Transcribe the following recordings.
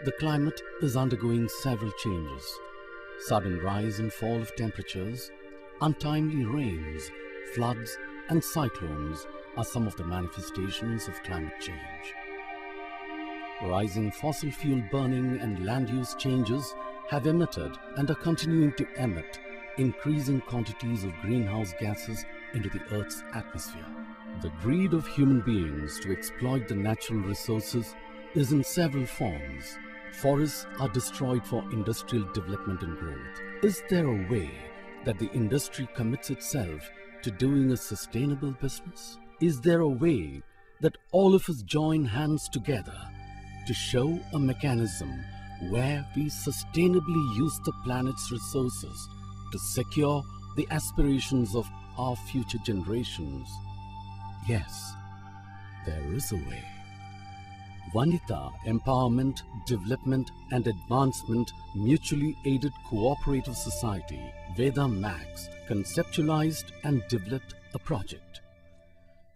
The climate is undergoing several changes. Sudden rise and fall of temperatures, untimely rains, floods and cyclones are some of the manifestations of climate change. Rising fossil fuel burning and land use changes have emitted and are continuing to emit increasing quantities of greenhouse gases into the Earth's atmosphere. The greed of human beings to exploit the natural resources is in several forms. Forests are destroyed for industrial development and growth. Is there a way that the industry commits itself to doing a sustainable business? Is there a way that all of us join hands together to show a mechanism where we sustainably use the planet's resources to secure the aspirations of our future generations? Yes, there is a way. Vanita Empowerment, Development and Advancement Mutually Aided Cooperative Society, Veda Max, conceptualized and developed a project.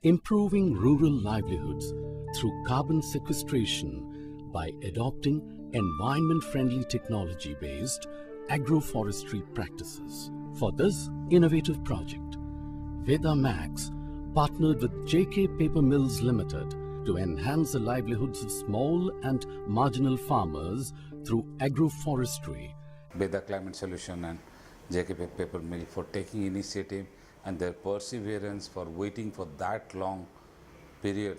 Improving rural livelihoods through carbon sequestration by adopting environment-friendly technology-based agroforestry practices. For this innovative project, Veda Max partnered with JK Paper Mills Limited to enhance the livelihoods of small and marginal farmers through agroforestry. Veda Climate Solution and JK Paper Mill for taking initiative and their perseverance for waiting for that long period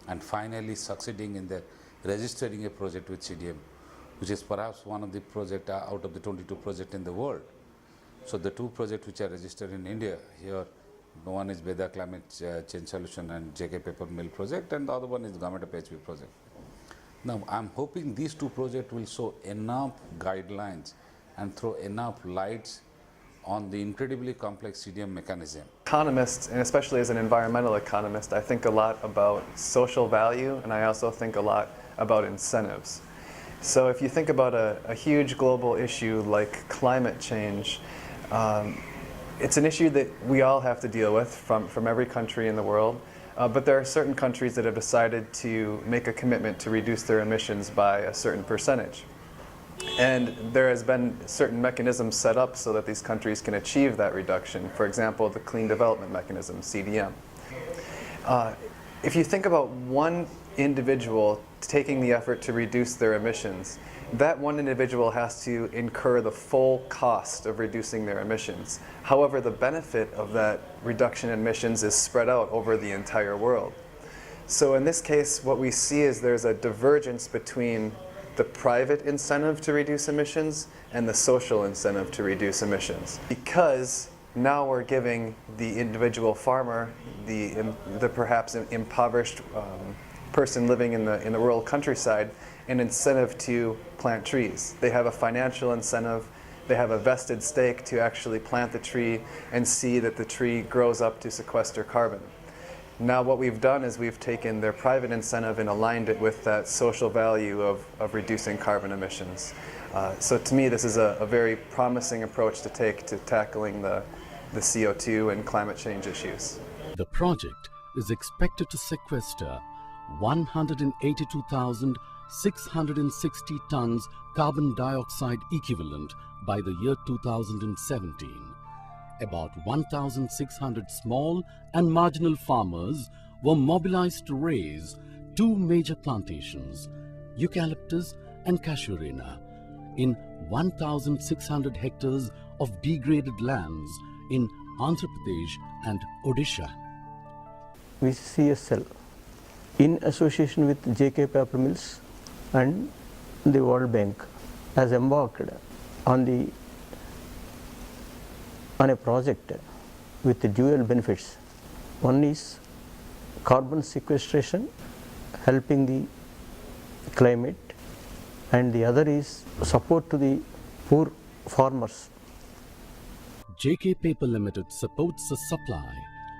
and finally succeeding in their registering a project with CDM, which is perhaps one of the projects out of the 22 projects in the world. So the two projects which are registered in India here, one is Veda Climate Change Solution and JK Paper Mill project, and the other one is Government of HP project. Now I'm hoping these two projects will show enough guidelines and throw enough lights on the incredibly complex CDM mechanism. Economists, and especially as an environmental economist, I think a lot about social value, and I also think a lot about incentives. So if you think about a huge global issue like climate change, it's an issue that we all have to deal with from every country in the world, but there are certain countries that have decided to make a commitment to reduce their emissions by a certain percentage. And there has been certain mechanisms set up so that these countries can achieve that reduction. For example, the Clean Development Mechanism, CDM. If you think about one individual taking the effort to reduce their emissions, that one individual has to incur the full cost of reducing their emissions. However, the benefit of that reduction in emissions is spread out over the entire world. So in this case, what we see is there's a divergence between the private incentive to reduce emissions and the social incentive to reduce emissions. Because now we're giving the individual farmer, the perhaps impoverished person living in the rural countryside, an incentive to plant trees. They have a financial incentive, they have a vested stake to actually plant the tree and see that the tree grows up to sequester carbon. Now what we've done is we've taken their private incentive and aligned it with that social value of reducing carbon emissions. So to me this is a very promising approach to take to tackling the CO2 and climate change issues. The project is expected to sequester 182,660 tons carbon dioxide equivalent by the year 2017. About 1,600 small and marginal farmers were mobilized to raise two major plantations, eucalyptus and casuarina, in 1,600 hectares of degraded lands in Andhra Pradesh and Odisha. VCCSL, in association with JK Paper Mills and the World Bank, has embarked on a project with dual benefits. One is carbon sequestration, helping the climate, and the other is support to the poor farmers. JK Paper Limited supports the supply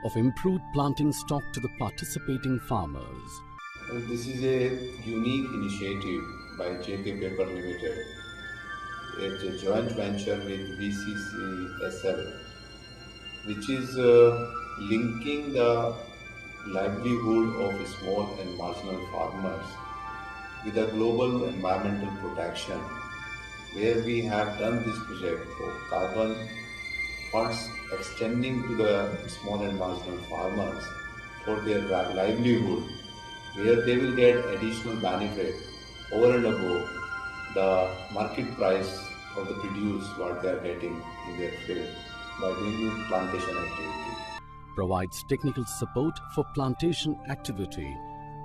of improved planting stock to the participating farmers. This is a unique initiative by JK Paper Limited. It's a joint venture with VCCSL, which is linking the livelihood of small and marginal farmers with a global environmental protection, where we have done this project for carbon funds extending to the small and marginal farmers for their livelihood, where they will get additional benefit over and above the market price of the produce what they are getting in their field by doing plantation activity. Provides technical support for plantation activity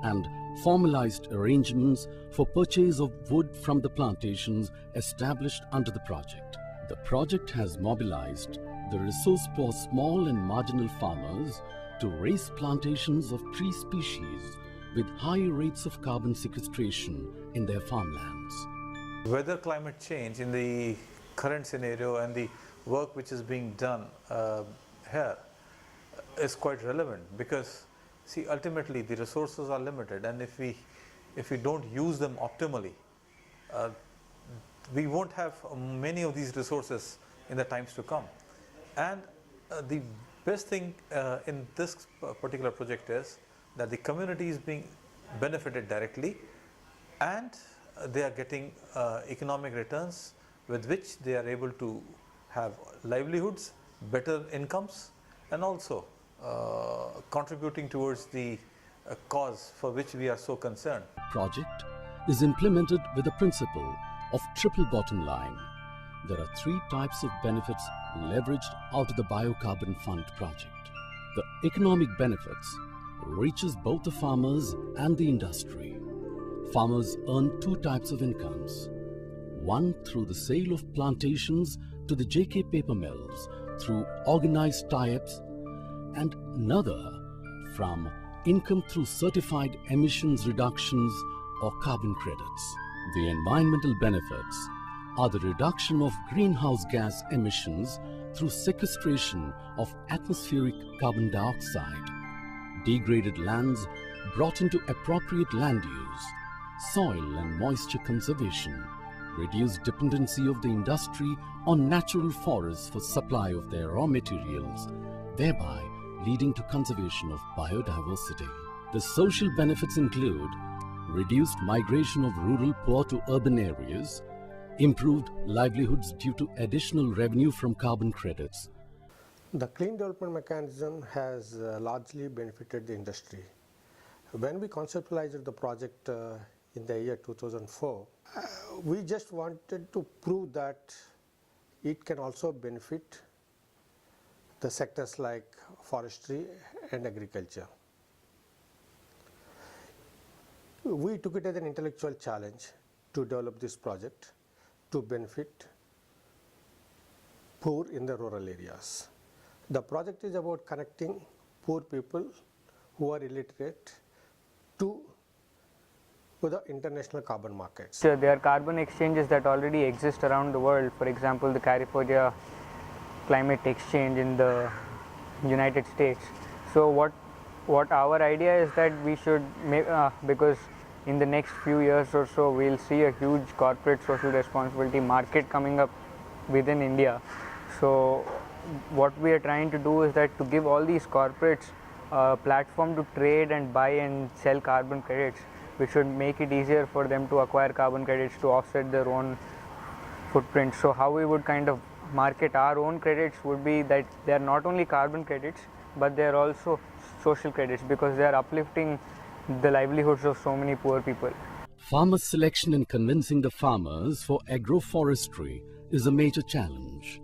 and formalized arrangements for purchase of wood from the plantations established under the project. The project has mobilized the resource for small and marginal farmers to raise plantations of tree species with high rates of carbon sequestration in their farmlands. Weather climate change in the current scenario and the work which is being done here is quite relevant, because see, ultimately the resources are limited, and if we don't use them optimally, we won't have many of these resources in the times to come. And the best thing in this particular project is that the community is being benefited directly, and they are getting economic returns with which they are able to have livelihoods, better incomes, and also contributing towards the cause for which we are so concerned. Project is implemented with the principle of triple bottom line. There are 3 types of benefits leveraged out of the Biocarbon Fund project. The economic benefits reaches both the farmers and the industry. Farmers earn 2 types of incomes. One through the sale of plantations to the JK paper mills through organized tie-ups, and another from income through certified emissions reductions or carbon credits. The environmental benefits are the reduction of greenhouse gas emissions through sequestration of atmospheric carbon dioxide, degraded lands brought into appropriate land use, soil and moisture conservation, reduced dependency of the industry on natural forests for supply of their raw materials, thereby leading to conservation of biodiversity. The social benefits include reduced migration of rural poor to urban areas, improved livelihoods due to additional revenue from carbon credits. The clean development mechanism has largely benefited the industry. When we conceptualized the project in the year 2004, we just wanted to prove that it can also benefit the sectors like forestry and agriculture. We took it as an intellectual challenge to develop this project to benefit poor in the rural areas. The project is about connecting poor people who are illiterate to the international carbon markets. So there are carbon exchanges that already exist around the world. For example, the California Climate Exchange in the United States. So what our idea is that we should make, because in the next few years or so we'll see a huge corporate social responsibility market coming up within India. So what we are trying to do is that to give all these corporates a platform to trade and buy and sell carbon credits, we should make it easier for them to acquire carbon credits to offset their own footprint. So how we would kind of market our own credits would be that they are not only carbon credits, but they are also social credits, because they are uplifting the livelihoods of so many poor people. Farmer selection and convincing the farmers for agroforestry is a major challenge.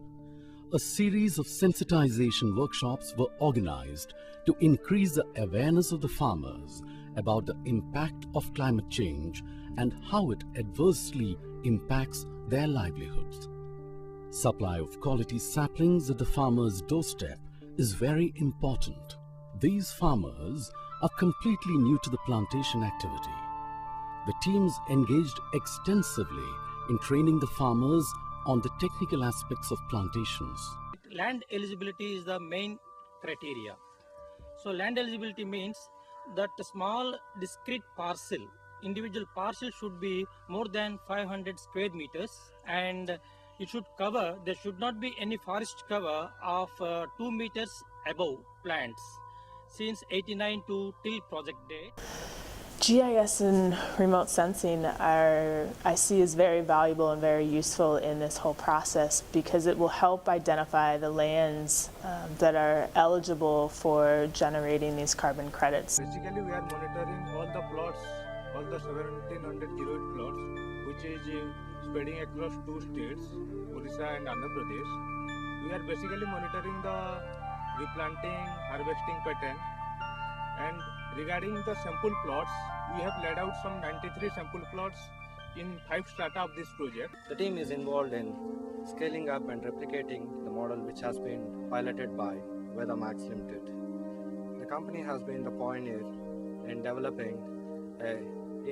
A series of sensitization workshops were organized to increase the awareness of the farmers about the impact of climate change and how it adversely impacts their livelihoods. Supply of quality saplings at the farmer's doorstep is very important. These farmers are completely new to the plantation activity. The teams engaged extensively in training the farmers on the technical aspects of plantations. Land eligibility is the main criteria. So land eligibility means that a small discrete parcel, individual parcel should be more than 500 square meters, and it should cover, there should not be any forest cover of 2 meters above plants since 89 to till project day. GIS and remote sensing I see as very valuable and very useful in this whole process because it will help identify the lands that are eligible for generating these carbon credits. Basically, we are monitoring all the plots, all the 1708 plots, which is spreading across 2 states, Odisha and Andhra Pradesh. We are basically monitoring the replanting, harvesting pattern. And regarding the sample plots, we have laid out some 93 sample plots in 5 strata of this project. The team is involved in scaling up and replicating the model which has been piloted by Vedamax Limited. The company has been the pioneer in developing a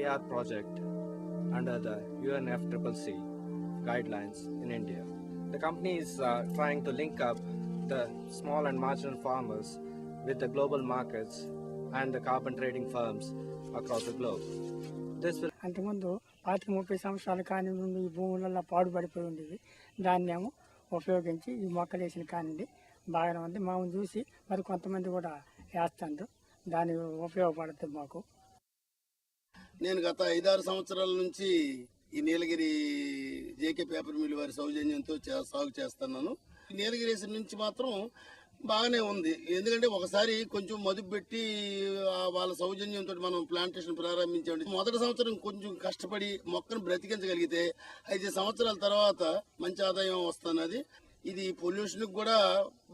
AR project under the UNFCCC guidelines in India. The company is trying to link up the small and marginal farmers with the global markets and the carbon trading firms across the globe. This will అంతకుముందు 30 సంవత్సరాల కాని నుండి ఈ భూములలో పాడుపడిపోయి ఉండేది. దాన్ని ఏమో ఉపయోగించి ఈ మొక్కలు వేసిన కానిండి బాగానే ఉంది. మామూలు చూసి మరి కొంతమంది కూడా వేస్తారు. దాని ఉపయోగపడుతుంది మాకు. నేను గత 5-6 సంవత్సరాల నుంచి ఈ నీలగిరి జేకే పేపర్ మిల్ వారి సౌజన్యంతో సాగు చేస్తున్నాను. నీలగిరి నుంచి మాత్రం బాగానే ఉంది. ఎందుకంటే ఒకసారి కొంచెం మదుపు పెట్టి వాళ్ళ సౌజన్యంతో మనం ప్లాంటేషన్ ప్రారంభించాం. మొదటి సంవత్సరం కొంచెం కష్టపడి మొక్కను బ్రతికించగలిగితే 5 సంవత్సరాల తర్వాత మంచి ఆదాయం వస్తున్నది. ఇది పొల్యూషన్ కూడా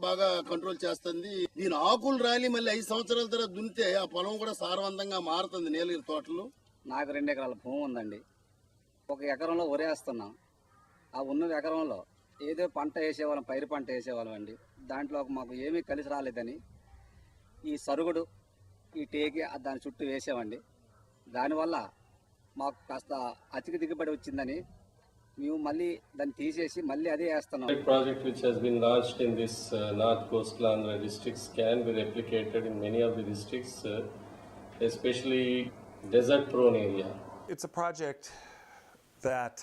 బాగా కంట్రోల్ చేస్తుంది. దీని ఆకులు రాలి మళ్ళీ 5 సంవత్సరాల తర్వాత దున్నితే ఆ పొలం కూడా సారవంతంగా మారుతుంది. నీలగిరి తోటలు నాకు 2 ఎకరాల భూమి ఉందండి. 1 ఎకరంలో వరేస్తున్నాం. ఆ ఉన్న ఎకరంలో ఏదో పంట వేసేవాళ్ళం, పైరు పంట వేసేవాళ్ళం అండి. దాంట్లో మాకు ఏమీ కలిసి రాలేదని ఈ సరుగుడు, ఈ టేకి దాని చుట్టూ వేసామండి. దానివల్ల మాకు కాస్త అధిక దిగుబడి వచ్చిందని మేము మళ్ళీ దాన్ని తీసేసి మళ్ళీ అదే వేస్తున్నాం. Project which has been launched in this North Coastal Andhra districts can be replicated in many of the districts, especially desert-prone area. It's a project that,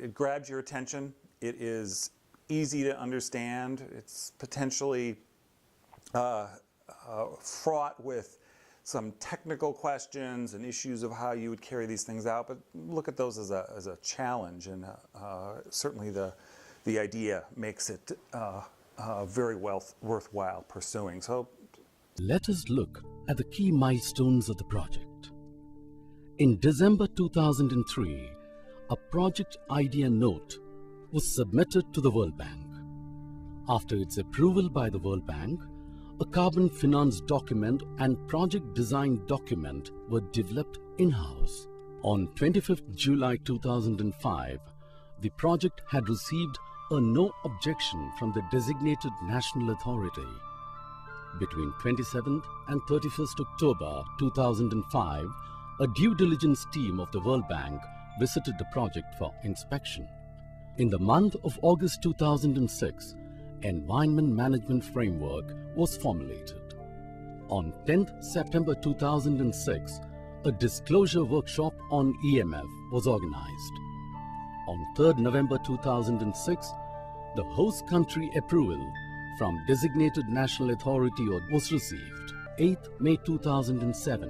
it grabs your attention. It is easy to understand. It's potentially fraught with some technical questions and issues of how you would carry these things out, but look at those as a challenge, and certainly the idea makes it very worthwhile pursuing. So, let us look at the key milestones of the project. In December 2003, a project idea note was submitted to the World Bank. After its approval by the World Bank, a carbon finance document and project design document were developed in-house. On 25th July 2005, the project had received a no objection from the designated national authority. Between 27th and 31st October 2005, a due diligence team of the World Bank visited the project for inspection. In the month of August 2006, Environment Management Framework was formulated. On 10th September 2006, a disclosure workshop on EMF was organized. On 3rd November 2006, the host country approval from designated national authority was received. 8th May 2007,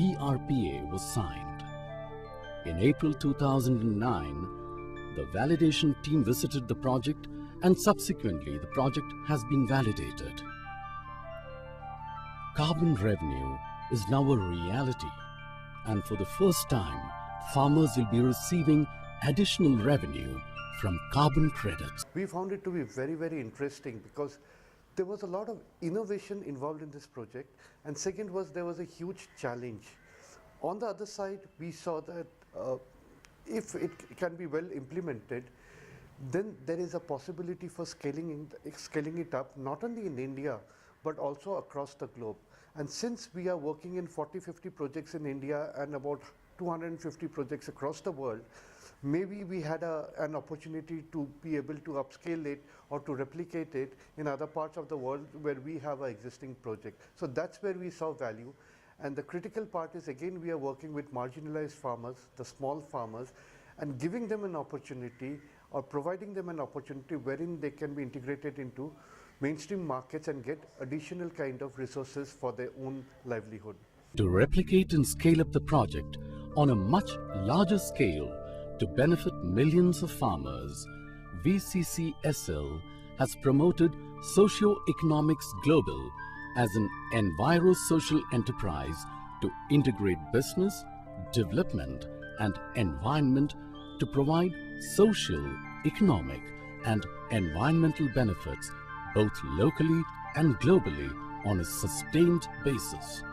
ERPA was signed. In April 2009, the validation team visited the project, and subsequently the project has been validated. Carbon revenue is now a reality, and for the first time, farmers will be receiving additional revenue from carbon credits. We found it to be very, very interesting because there was a lot of innovation involved in this project, and second was there was a huge challenge. On the other side, we saw that if it can be well implemented, then there is a possibility for scaling it up, not only in India, but also across the globe. And since we are working in 40-50 projects in India and about 250 projects across the world, maybe we had an opportunity to be able to upscale it or to replicate it in other parts of the world where we have an existing project. So that's where we saw value. And the critical part is, again, we are working with marginalized farmers, the small farmers, and giving them an opportunity or providing them an opportunity wherein they can be integrated into mainstream markets and get additional kind of resources for their own livelihood. To replicate and scale up the project on a much larger scale to benefit millions of farmers, VCCSL has promoted Socio-Economics Global as an enviro-social enterprise to integrate business, development and environment to provide social, economic and environmental benefits both locally and globally on a sustained basis.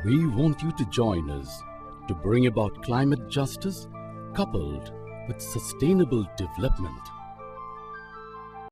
We want you to join us to bring about climate justice coupled with sustainable development.